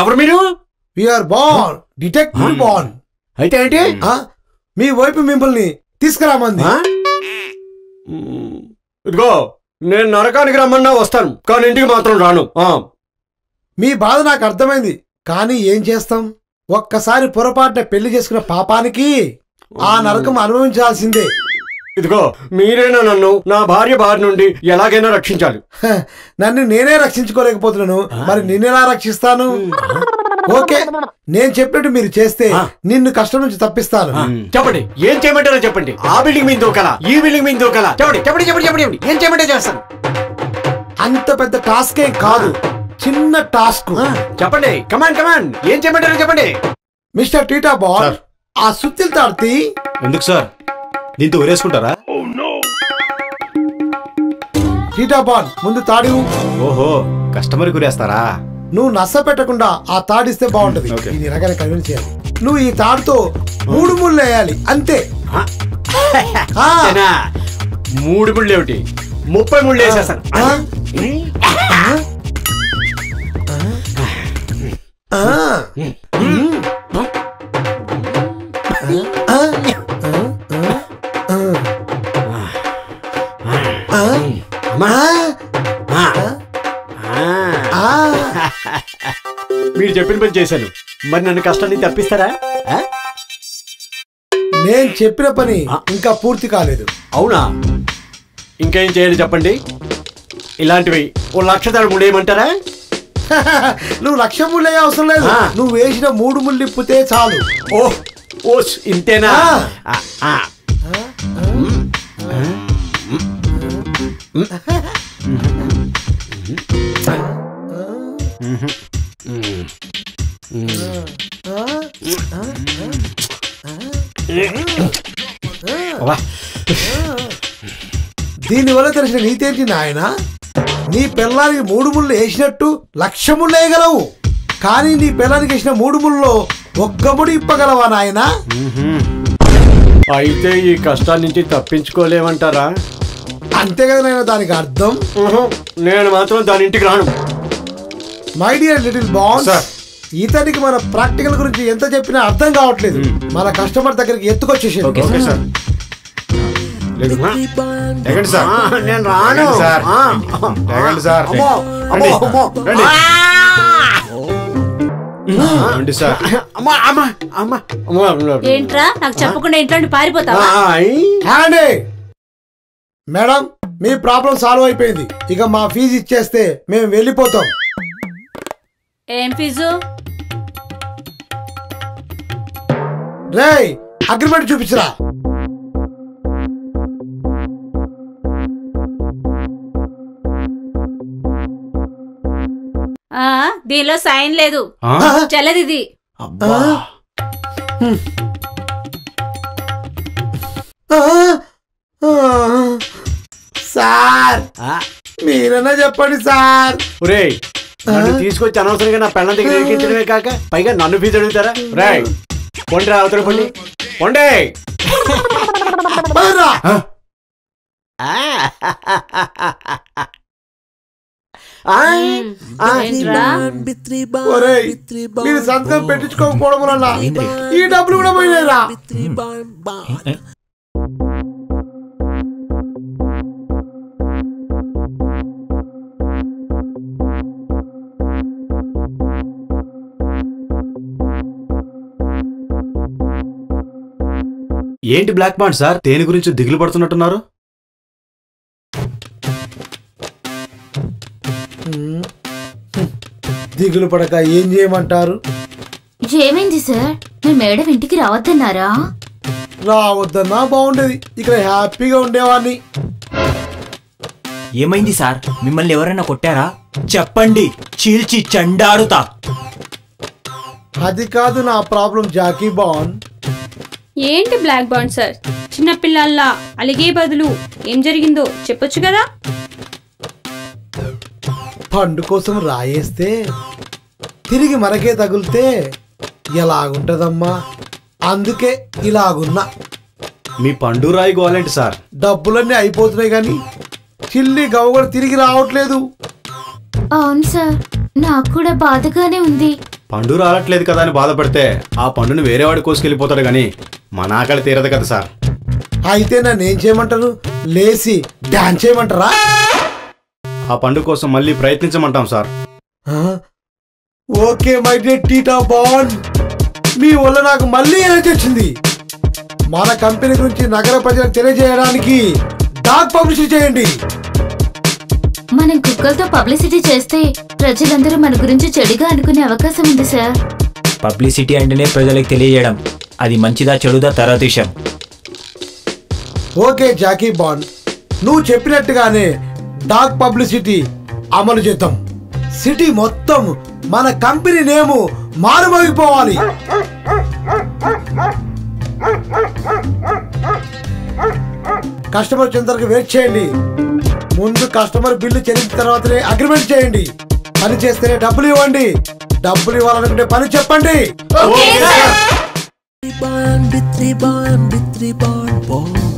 ఎవరు మీరు? Bond detective bond. అయితే ఏంటి? మీ వైపు మిమ్మల్ని తీసుకురామంది. ఇదిగో నేను నరకానికి రమ్మన్నా వస్తాను, కానీ ఇంటికి మాత్రం రాను. మీ బాధ నాకు అర్థమైంది, కానీ ఏం చేస్తాం? ఒక్కసారి పొరపాటున పెళ్లి చేసుకున్న పాపానికి ఆ నరకం అనుభవించాల్సిందే. ఇదిగో మీరేనా నన్ను నా భార్య బారి నుండి ఎలాగైనా రక్షించాలి. నన్ను నేనే రక్షించుకోలేకపోతున్నాను, మరి నిన్నెలా రక్షిస్తాను? ఓకే, నేను చెప్పినట్టు మీరు చేస్తే నిన్ను కష్టం నుంచి తప్పిస్తాను. చెప్పండి, ఏం చేయమంటారో చెప్పండి. ఆ బిల్డింగ్ మీద దూకాలా, ఈ బిల్డింగ్ మీద దూకాలా? చెప్పండి చెప్పండి చెప్పండి చెప్పండి, ఏం చేయమంటే చేస్తాను. అంత పెద్ద టాస్కే కాదు, చిన్న టాస్క్. చెప్పండి, కమాన్ కమాన్, ఏం చేయమంటారో చెప్పండి. మిస్టర్ టీటా బాల్, ఆ సుత్తిల్ తాడితే ఎందుకు సార్? దీంతో ఊరేసుకుంటారా? టీటా బాల్ ముందు తాడి. ఓహో, కస్టమర్ గురేస్తారా? నువ్వు నచ్చ పెట్టకుండా ఆ తాడిస్తే బాగుంటది. ఈ రకాల కన్విన్స్ చేయాలి. నువ్వు ఈ తాడుతో 3 ముళ్ళు వేయాలి, అంతే. 3 ముళ్ళు ఏమిటి, 30 ముళ్ళు వేసేస్తాను. మీరు చెప్పిన పని చేశాను, మరి నన్ను కష్టాన్ని తప్పిస్తారా? నేను చెప్పిన పని ఇంకా పూర్తి కాలేదు. అవునా? ఇంకేం చేయాలి చెప్పండి. ఇలాంటివి 1,00,000 తాడు ముడేయమంటారా? నువ్వు 1,00,000 ముళ్ళు అవసరం లేదు, నువ్వు వేసిన 3 ముళ్ళు ఇప్పితే చాలు. ఓ ఇంతేనా? దీనివల్ల తెలిసిన నీతేంటి నాయన? నీ పిల్లానికి 3 ముళ్ళు వేసినట్టు 1,00,000 ముళ్ళు వేయగలవు, కానీ నీ పిల్లానికి వేసిన 3 ముళ్ళలో 1 ముడి ఇప్పగలవా నాయన? అయితే ఈ కష్టాల నుంచి తప్పించుకోలేమంటారా? అంతే కదా నాయన దానికి అర్థం. నేను మాత్రం దాని ఇంటికి రాను. మై డియర్ లిటిల్ బాన్స్, ఇతనికి మన ప్రాక్టికల్ గురించి ఎంత చెప్పినా అర్థం కావట్లేదు. మన కస్టమర్ దగ్గరికి ఎత్తుకొచ్చేసి. నేను రాను సార్. ఏంట్రా నాకు చెప్పకుండా ఇంట్లో పారిపోతావా? మేడం, మీ ప్రాబ్లం సాల్వ్ అయిపోయింది. ఇక మా ఫీజు ఇచ్చేస్తే మేము వెళ్ళిపోతాం. ఏం ఫీజు? రేయ్, అగ్రిమెంట్ చూపించరా. దీనిలో సైన్ లేదు, చెల్లదిది. సార్, మీరన్నా చెప్పండి సార్. ఒరేయ్, నన్ను తీసుకొచ్చి అనవసరంగా నా పెళ్ళ దగ్గర ఎక్కించడమే కాక పైగా నన్ను ఫీజు అడుగుతారా? రాయ్, పొండి రా, అవతల పొండి పొండే. మీరు సంతకం పెట్టించుకోకపోవడం వల్ల ఈ డబ్బులు కూడా పోయినాయిరా. ఏంటి బ్లాక్ బాండ్ సార్, దేని గురించి దిగులు పడుతున్నట్టున్నారు? దిగులు పడక ఏం చేయమంటారు? ఏమైంది సార్, మీ మేడం ఇంటికి రావద్దన్నారా? రావద్దన్నా బాగుండేది, ఇక్కడ హ్యాపీగా ఉండేవాడిని. ఏమైంది సార్, మిమ్మల్ని ఎవరైనా కొట్టారా? చెప్పండి, చీల్చి చండాడుతా. అది కాదు నా ప్రాబ్లం జాకీ బాండ్. ఏంటి బ్లాక్ బాండ్ సార్, చిన్నపిల్లల్లా అలిగే బదులు ఏం జరిగిందో చెప్పొచ్చు కదా. పండు కోసం రాయేస్తే తిరిగి మనకే తగులితే ఎలాగుంటదమ్మా? అందుకే ఇలాగున్నా. మీ పండు రాయి గోవాలంటే సార్. డబ్బులన్నీ అయిపోతున్నాయి కానీ చిల్లి గవ్వ కూడా తిరిగి రావట్లేదు. అవును సార్, నాకు కూడా బాధగానే ఉంది. పండు రావట్లేదు కదా అని బాధపడితే ఆ పండుని వేరేవాడి కోసుకెళ్ళిపోతాడు గాని మన ఆకలి తీరదు కదా సార్. అయితే నన్ను ఏం చేయమంటారు? లేచి డాన్స్ చేయమంటారా? ఆ పండు కోసం మళ్ళీ ప్రయత్నించమంటాం సార్. ఓకే మై డియర్ టీటా బాండ్, మీ వల్ల నాకు మళ్ళీ ఎనర్జీ వచ్చింది. మన కంపెనీ గురించి నగర ప్రజలకు తెలియజేయడానికి డాక్ పబ్లిసిటీ చేయండి. మనం కుక్కలతో పబ్లిసిటీ చేస్తే ప్రజలందరూ మన గురించి చెడుగా అనుకునే అవకాశం ఉంది సార్. పబ్లిసిటీ అంటేనే ప్రజలకు తెలియజేయడం. అది మంచిదా చెడుదా తర్వాత విషయం. ఓకే జాకీ బాండ్, నువ్వు చెప్పినట్టుగానే డాక్ పబ్లిసిటీ అమలు చేద్దాం. సిటీ మొత్తం మన కంపెనీ నేము మారుమోగిపోవాలి. కస్టమర్ వచ్చేంతవరకు వెయిట్ చేయండి. ముందు కస్టమర్ బిల్లు చెల్లించిన తర్వాతనే అగ్రిమెంట్ చేయండి. పని చేస్తేనే డబ్బులు ఇవ్వండి. డబ్బులు ఇవ్వాలనుకుంటే పని చెప్పండి. Okay sir. Bitri bond, bitri bond, bitri bond, bond.